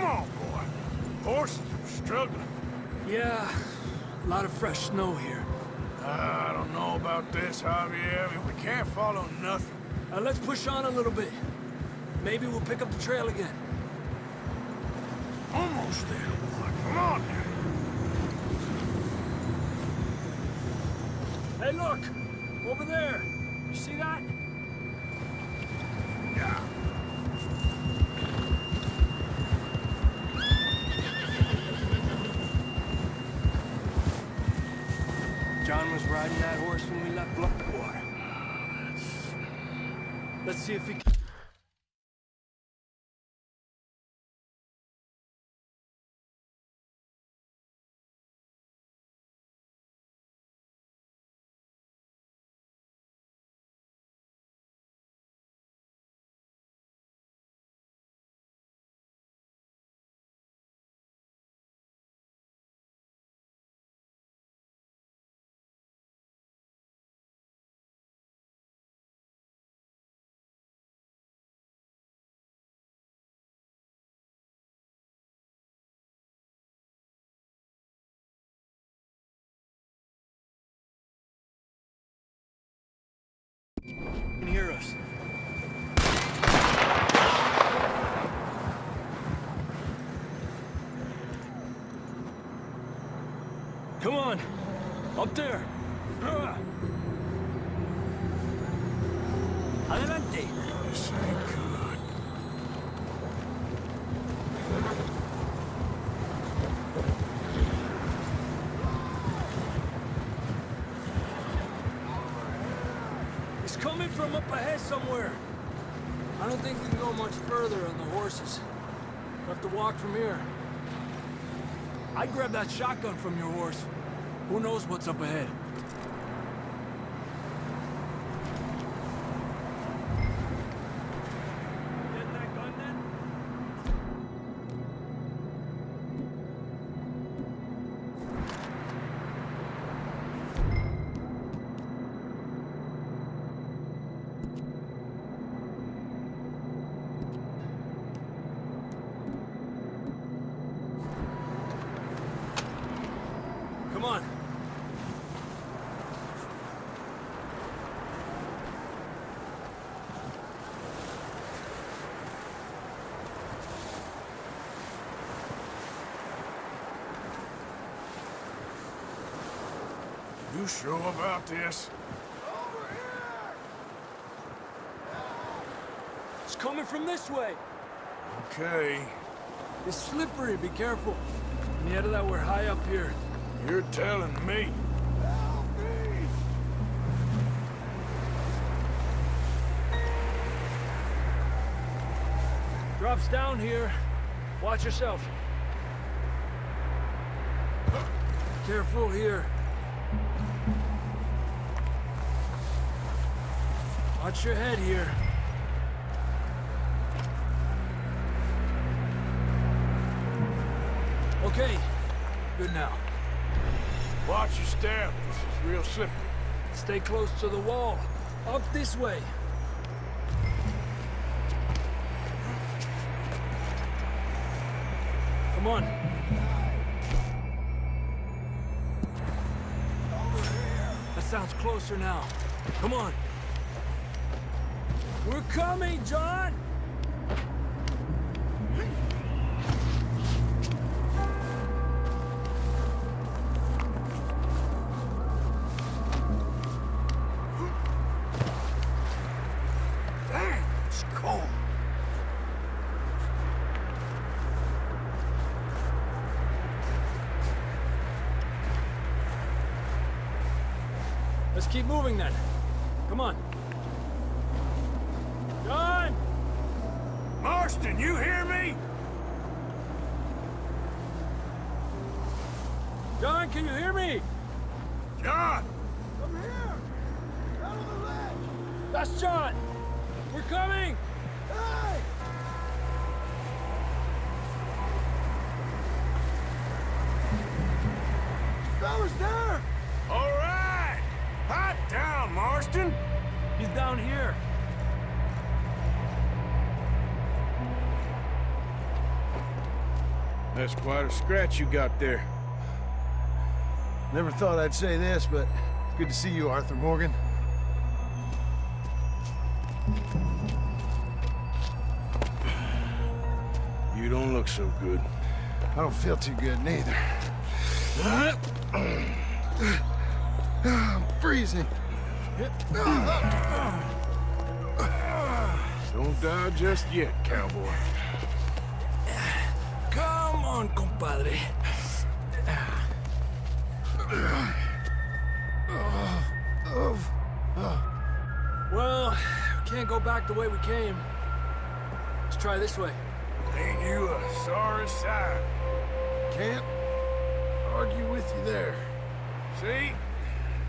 Come on, boy. Horses are struggling. Yeah, a lot of fresh snow here. I don't know about this, Javier. We can't follow nothing. Let's push on a little bit. Maybe we'll pick up the trail again. Almost there, boy. Come on now. Hey, look! Over there! You see that? Yeah. John was riding that horse when we left Blackwater. Let's see if he can... can hear us. Come on! Up there! Adelante! This ain't good. It's coming from up ahead somewhere. I don't think we can go much further on the horses. We'll have to walk from here. I'd grab that shotgun from your horse. Who knows what's up ahead? Getting that gun then? Come on. You sure about this? It's coming from this way. Okay. It's slippery, be careful. And the that we're high up here. You're telling me. Help me! Drops down here. Watch yourself. Careful here. Watch your head here. Okay. Good now. Watch your step. This is real slippery. Stay close to the wall. Up this way. Come on. That sounds closer now. Come on. We're coming, John! Dang, it's cold. Let's keep moving then. Come on. John! Marston, you hear me? John, can you hear me? John! Come here! Out of the ledge! That's John! We're coming! Hey! Fella's there! All right! Hot down, Marston! He's down here. That's quite a scratch you got there. Never thought I'd say this, but it's good to see you, Arthur Morgan. You don't look so good. I don't feel too good, neither. I'm freezing. Don't die just yet, cowboy. Come on, compadre. Well, we can't go back the way we came. Let's try this way. Ain't you a sorry sight? Can't argue with you there. See?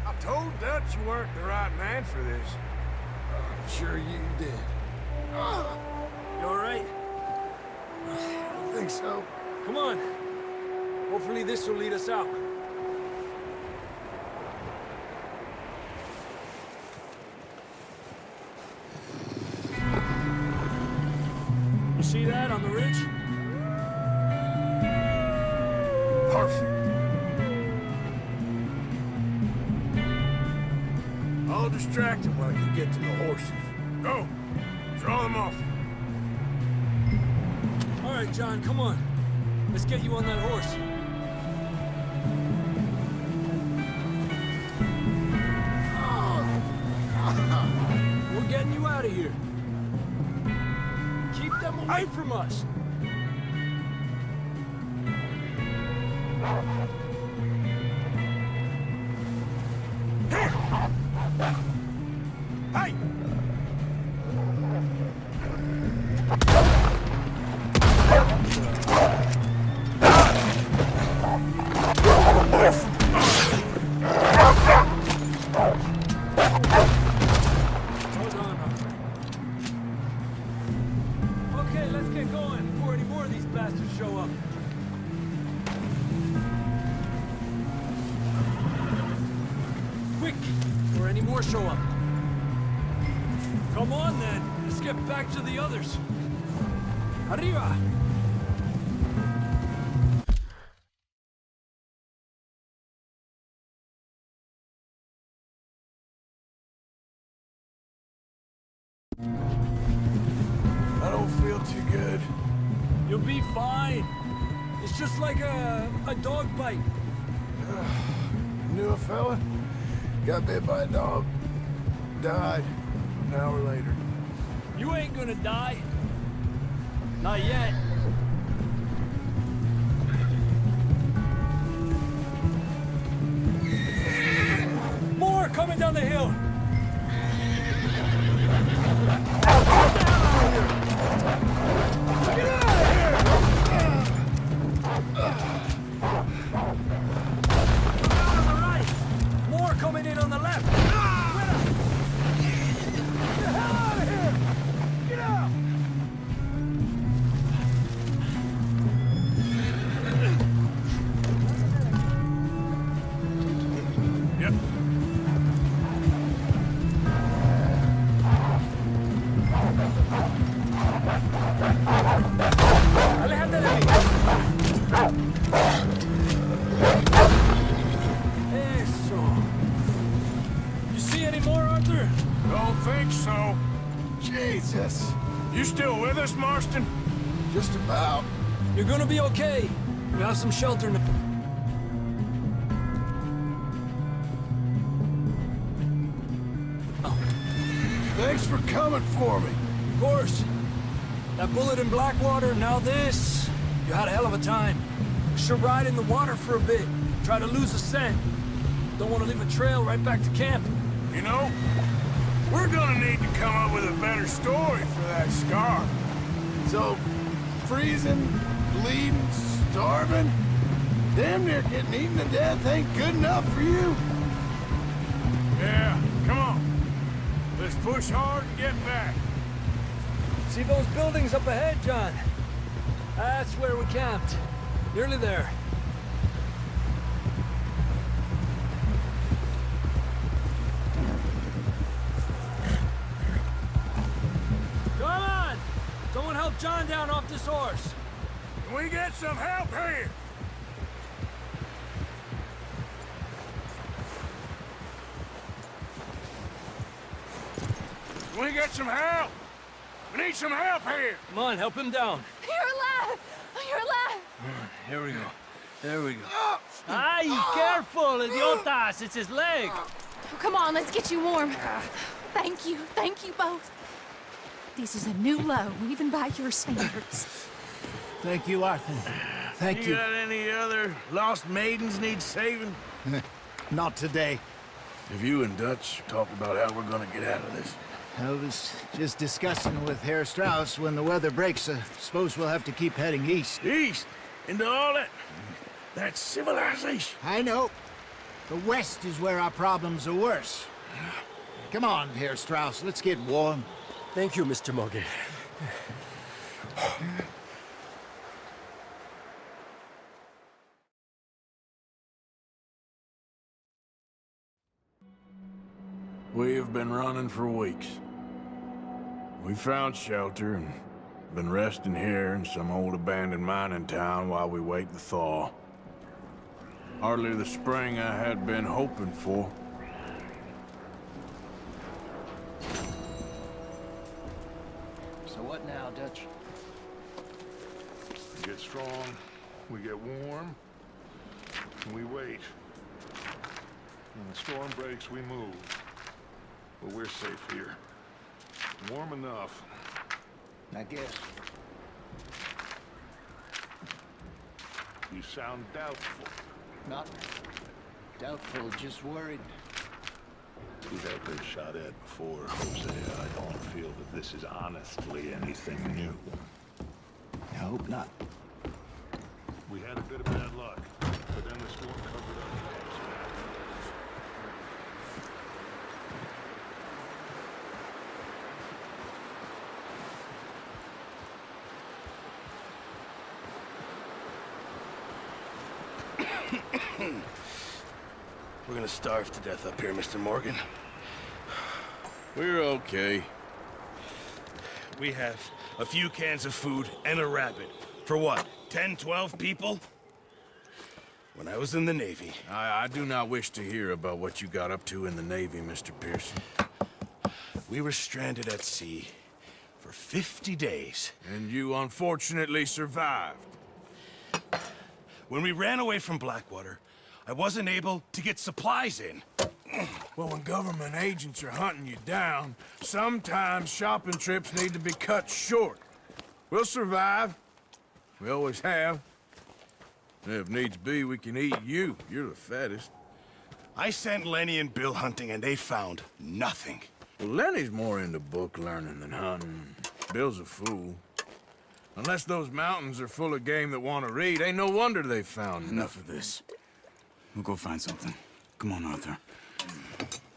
I told Dutch you weren't the right man for this. I'm sure you did. You all right? I think so. Come on. Hopefully this will lead us out. You see that on the ridge? Perfect. I'll distract him while you get to the horses. Go. Draw them off. All right, John, come on. Let's get you on that horse. We're getting you out of here. Keep them away from us. Hey! Hold on, Arthur. Okay, let's get going before any more of these bastards show up. Quick, before any more show up. Come on, then. Let's get back to the others. Arriba! I don't feel too good. You'll be fine. It's just like a dog bite. Knew a fella? Got bit by a dog. Died an hour later. You ain't gonna die. Not yet. More coming down the hill. On the right. More coming in on the left. Get the hell out of here! Get out! Yep. Aléjate de mí. Eso. You see any more, Arthur? Don't think so. Jesus! You still with us, Marston? Just about. You're gonna be okay. You have some shelter now. Thanks for coming for me. Of course. That bullet in Blackwater, now this. You had a hell of a time. Should ride in the water for a bit. Try to lose a scent. Don't want to leave a trail right back to camp. You know, we're gonna need to come up with a better story for that scar. So, freezing, bleeding, starving, damn near getting eaten to death ain't good enough for you? Yeah, come on. Let's push hard and get back. See those buildings up ahead, John? That's where we camped. Nearly there. Come on! Someone help John down off this horse. Can we get some help here? Can we get some help? We need some help here. Come on, help him down. You're alive! You're alive! Here we go. There we go. Ay, careful, idiotas! It's his leg. Oh, come on, let's get you warm. Thank you both. This is a new low, even by your standards. Thank you, Arthur. Thank you. got any other lost maidens need saving? Not today. Have you and Dutch talked about how we're gonna get out of this? I was just discussing with Herr Strauss when the weather breaks. I suppose we'll have to keep heading east. East? Into all that... That's civilization. I know. The west is where our problems are worse. Come on, Herr Strauss, let's get warm. Thank you, Mr. Morgan. We've been running for weeks. We found shelter and been resting here in some old abandoned mining town while we wait the thaw. Hardly the spring I had been hoping for. So what now, Dutch? We get strong, we get warm, and we wait. When the storm breaks, we move. But we're safe here. Warm enough. I guess. You sound doubtful. Not doubtful, just worried. We've had been shot at before, Hosea. I don't feel that this is honestly anything new. I hope not. We had a bit of bad luck, but then the storm covered up the house. We're gonna starve to death up here, Mr. Morgan. We're okay. We have a few cans of food and a rabbit. For what, 10, 12 people? When I was in the Navy... I do not wish to hear about what you got up to in the Navy, Mr. Pearson. We were stranded at sea for 50 days. And you unfortunately survived. When we ran away from Blackwater, I wasn't able to get supplies in. Well, when government agents are hunting you down, sometimes shopping trips need to be cut short. We'll survive. We always have. And if needs be, we can eat you. You're the fattest. I sent Lenny and Bill hunting, and they found nothing. Well, Lenny's more into book learning than hunting. Bill's a fool. Unless those mountains are full of game that want to read, ain't no wonder they found Enough of this. We'll go find something. Come on, Arthur.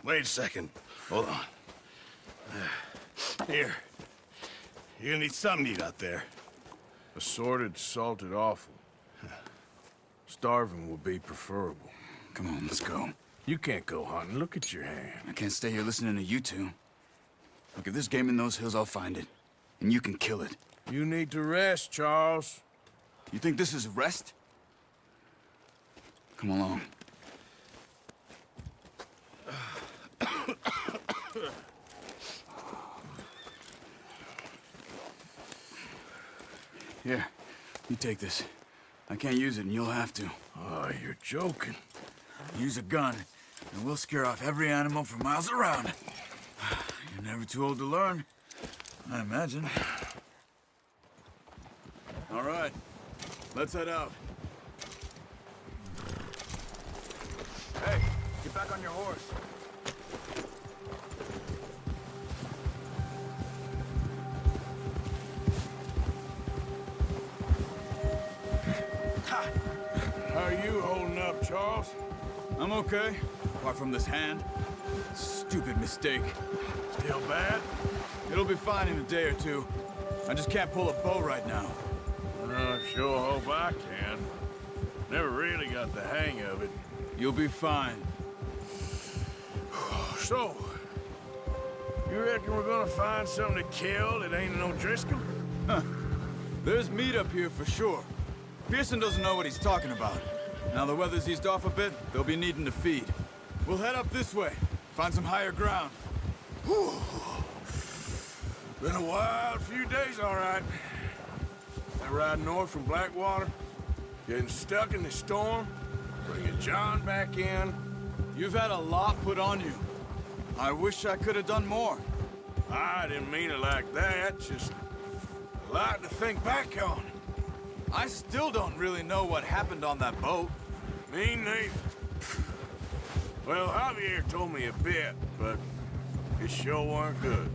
Wait a second. Hold on. Here. You're gonna need something to eat out there. Assorted, salted offal. Starving will be preferable. Come on, let's go. You can't go hunting. Look at your hand. I can't stay here listening to you two. Look, if there's game in those hills, I'll find it. And you can kill it. You need to rest, Charles. You think this is rest? Come along. Here, you take this. I can't use it, and you'll have to. Oh, you're joking. Use a gun, and we'll scare off every animal for miles around. You're never too old to learn, I imagine. All right, let's head out. Hey, get back on your horse. How are you holding up, Charles? I'm okay, apart from this hand. Stupid mistake. Still bad? It'll be fine in a day or two. I just can't pull a bow right now. Sure hope I can. Never really got the hang of it. You'll be fine. So, you reckon we're gonna find something to kill that ain't no Driscoll? There's meat up here for sure. Pearson doesn't know what he's talking about. Now the weather's eased off a bit, they'll be needing to feed. We'll head up this way, find some higher ground. Whew. Been a wild few days, all right. That ride north from Blackwater, getting stuck in the storm, bringing John back in. You've had a lot put on you. I wish I could have done more. I didn't mean it like that, just a lot to think back on. I still don't really know what happened on that boat. Me neither. Well, Javier told me a bit, but it sure weren't good.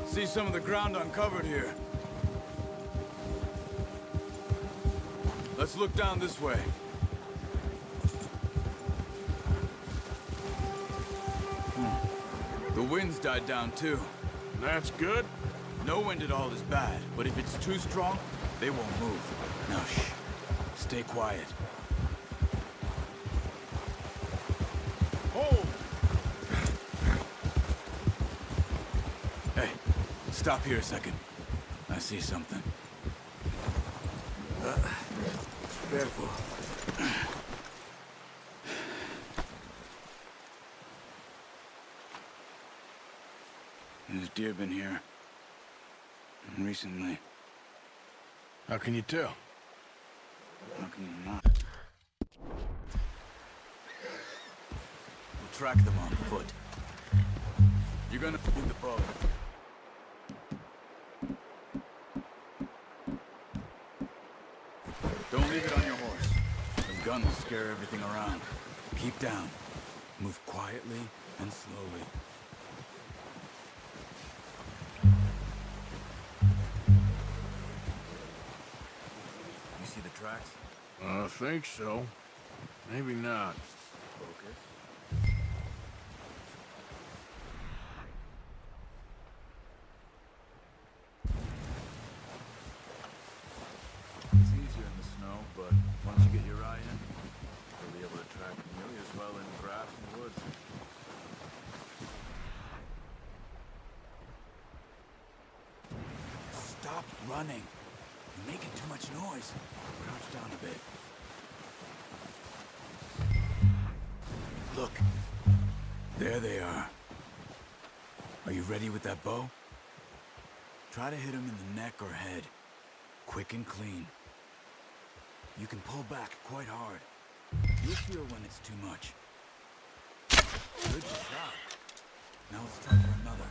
See some of the ground uncovered here. Let's look down this way. The wind's died down too. That's good. No wind at all is bad, but if it's too strong, they won't move. Now shh. Stay quiet. Oh! Hey, stop here a second. I see something. Careful. There's deer been here. Recently. How can you tell? How can you not? We'll track them on foot. You're gonna need the bow. Don't leave it on your horse. The gun will scare everything around. Keep down. Move quietly and slowly. You see the tracks? I think so. Maybe not. Focus. It's easier in the snow, but once you get your eye in, you'll be able to track nearly as well in grass and woods. Stop running. You're making too much noise. Crouch down a bit. Look. There they are. Are you ready with that bow? Try to hit him in the neck or head. Quick and clean. You can pull back quite hard. You'll feel when it's too much. Good shot. Now let's try for another.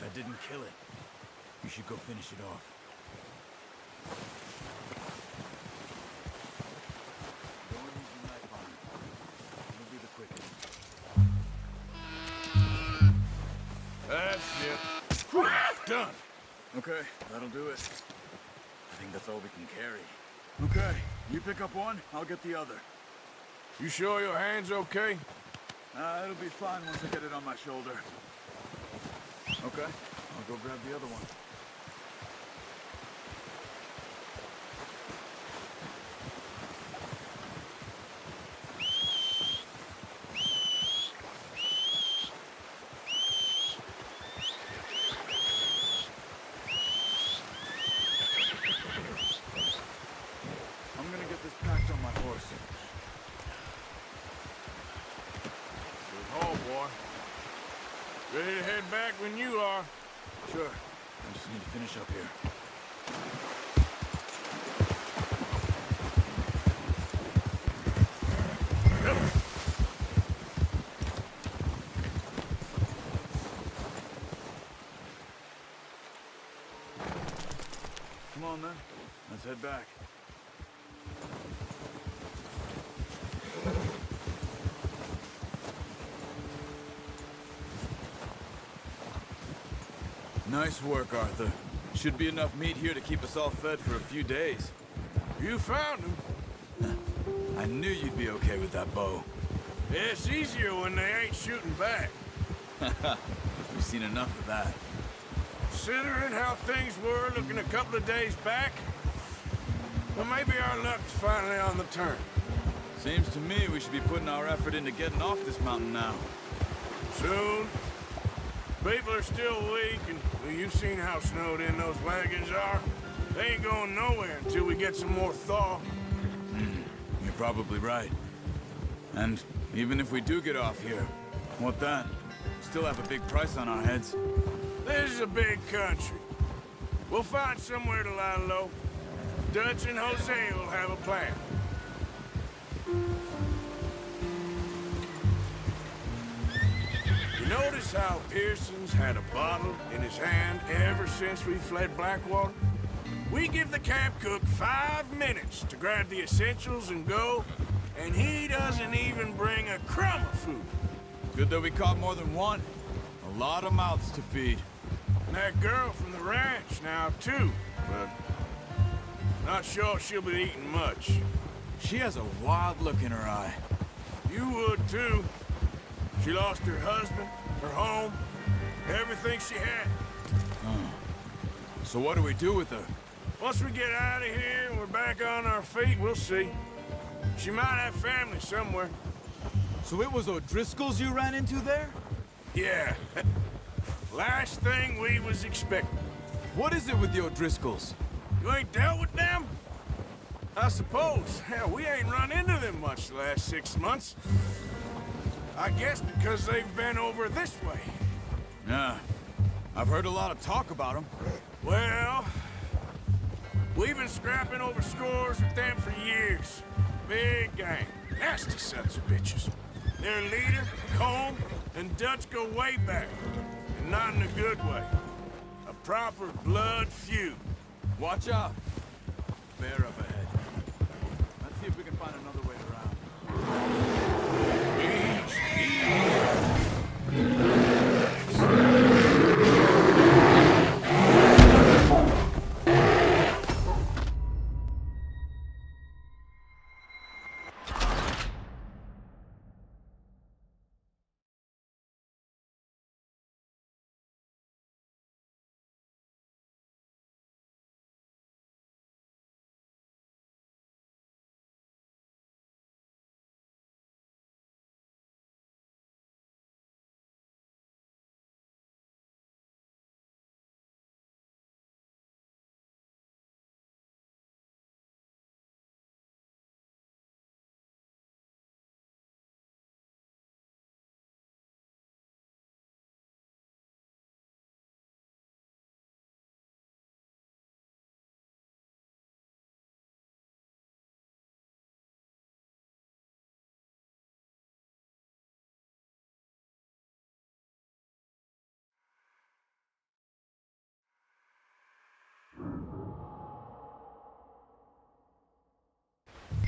That didn't kill it. You should go finish it off. Go and use your knife on it. It'll be the quickest. That's it. Whew, done. Okay, that'll do it. I think that's all we can carry. Okay, you pick up one, I'll get the other. You sure your hand's okay? It'll be fine once I get it on my shoulder. Okay, I'll go grab the other one. I'm gonna get this packed on my horse. Good haul, boy. Ready to head back when you are. Sure. I just need to finish up here. Come on, then. Let's head back. Nice work, Arthur. Should be enough meat here to keep us all fed for a few days. You found him. I knew you'd be okay with that bow. It's easier when they ain't shooting back. We've seen enough of that. Considering how things were looking a couple of days back, well, maybe our luck's finally on the turn. Seems to me we should be putting our effort into getting off this mountain now. Soon. People are still weak, and well, you've seen how snowed in those wagons are. They ain't going nowhere until we get some more thaw. You're probably right. And even if we do get off here, what then? Still have a big price on our heads. This is a big country. We'll find somewhere to lie low. Dutch and Jose will have a plan. You notice how Pearson's had a bottle in his hand ever since we fled Blackwater? We give the camp cook 5 minutes to grab the essentials and go, and he doesn't even bring a crumb of food. Good that we caught more than one. A lot of mouths to feed. And that girl from the ranch now, too, but not sure she'll be eating much. She has a wild look in her eye. You would, too. She lost her husband, her home, everything she had. So what do we do with her? Once we get out of here and we're back on our feet, we'll see. She might have family somewhere. So it was O'Driscoll's you ran into there? Yeah. Last thing we was expecting. What is it with the O'Driscolls? You ain't dealt with them? I suppose. Hell, we ain't run into them much the last 6 months. I guess because they've been over this way. Yeah. I've heard a lot of talk about them. Well, we've been scrapping over scores with them for years. Big gang. Nasty sons of bitches. Their leader, Colm, and Dutch go way back. And not in a good way. A proper blood feud. Watch out. Bear up ahead. Let's see if we can find another way around.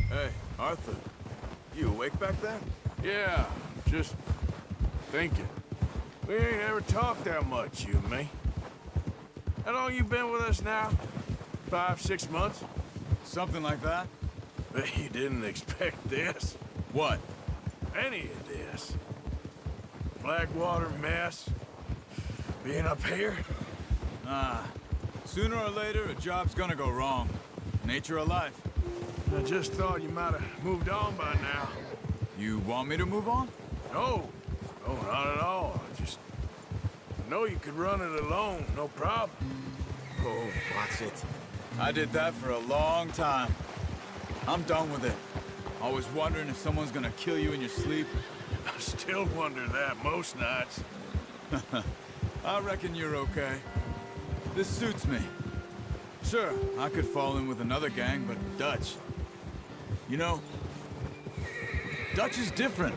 Hey, Arthur. You awake back there? Yeah, just thinking. We ain't ever talked that much, you and me. How long you been with us now? 5, 6 months? Something like that? Bet you didn't expect this. What? Any of this. Blackwater mess. Being up here. Sooner or later, a job's gonna go wrong. Nature of life. I just thought you might have moved on by now. You want me to move on? No. No, not at all. I just know you could run it alone, no problem. Oh, watch it. I did that for a long time. I'm done with it. Always wondering if someone's gonna kill you in your sleep. I still wonder that most nights. I reckon you're okay. This suits me. Sure, I could fall in with another gang, but Dutch... You know, Dutch is different.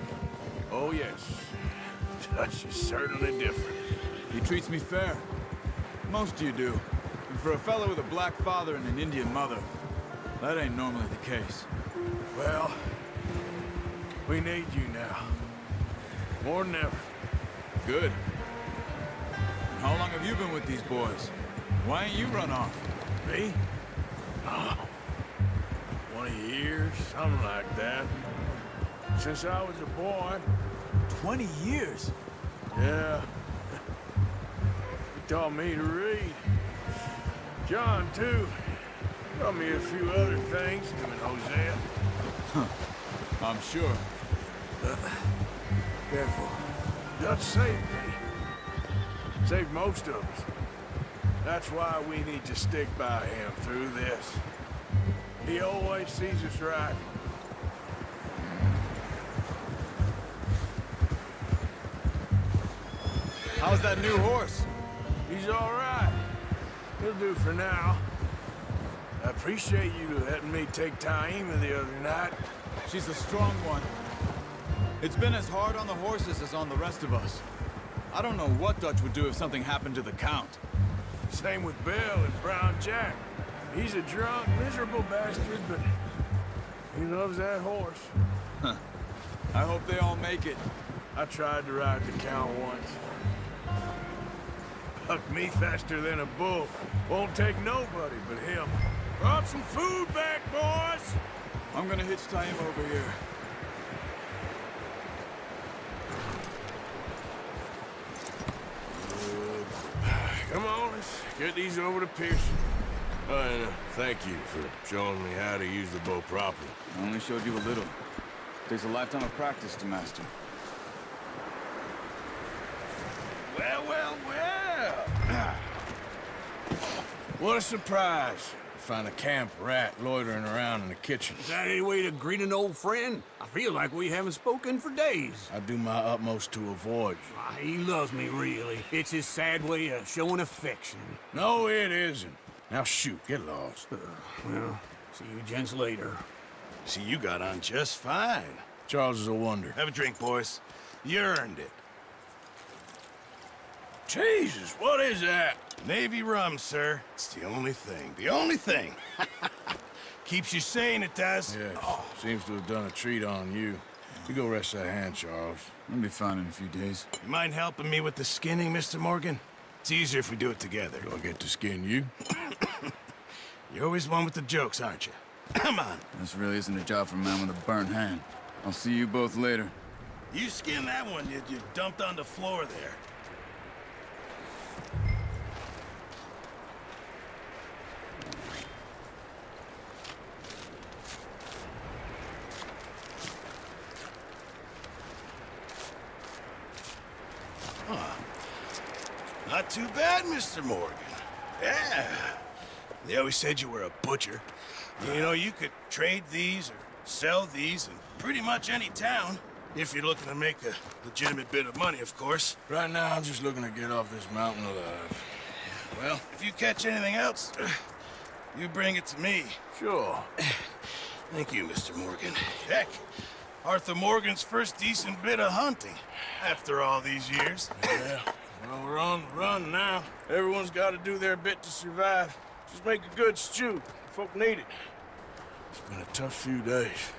Oh, yes. Dutch is certainly different. He treats me fair. Most of you do. And for a fellow with a black father and an Indian mother, that ain't normally the case. Well, we need you now. More than ever. Good. How long have you been with these boys? Why ain't you run off? Me? Oh, 20 years, something like that. Since I was a boy. 20 years? Yeah. He taught me to read. John, too. Taught me a few other things, him and Hosea. I'm sure. Careful. Dutch saved me. Saved most of us. That's why we need to stick by him through this. He always sees us right. How's that new horse? He's all right. It'll do for now. I appreciate you letting me take Taima the other night. She's a strong one. It's been as hard on the horses as on the rest of us. I don't know what Dutch would do if something happened to the Count. Same with Bill and Brown Jack. He's a drunk, miserable bastard, but he loves that horse. I hope they all make it. I tried to ride the Count once. Hucked me faster than a bull. Won't take nobody but him. Brought some food back, boys! I'm gonna hitch Taima over here. Come on, let's get these over to Pearson. And thank you for showing me how to use the bow properly. I only showed you a little. Takes a lifetime of practice to master. Well, well, well! What a surprise. Find a camp rat loitering around in the kitchen. Is that any way to greet an old friend? I feel like we haven't spoken for days. I do my utmost to avoid you. He loves me, really. It's his sad way of showing affection. No, it isn't. Now shoot, get lost. Well, see you gents later. See, you got on just fine. Charles is a wonder. Have a drink, boys. You earned it. Jesus, what is that? Navy rum, sir. It's the only thing. The only thing. Keeps you sane, it does. Yes, seems to have done a treat on you. You go rest that hand, Charles. I'll be fine in a few days. You mind helping me with the skinning, Mr. Morgan? It's easier if we do it together. Do I get to skin you? You're always one with the jokes, aren't you? Come on. This really isn't a job for a man with a burnt hand. I'll see you both later. You skinned that one you dumped on the floor there. Not too bad, Mr. Morgan. Yeah. They always said you were a butcher. You know, you could trade these or sell these in pretty much any town. If you're looking to make a legitimate bit of money, of course. Right now, I'm just looking to get off this mountain alive. Well, if you catch anything else, you bring it to me. Sure. Thank you, Mr. Morgan. Heck, Arthur Morgan's first decent bit of hunting after all these years. Yeah. Well, we're on the run now. Everyone's got to do their bit to survive. Just make a good stew. Folk need it. It's been a tough few days.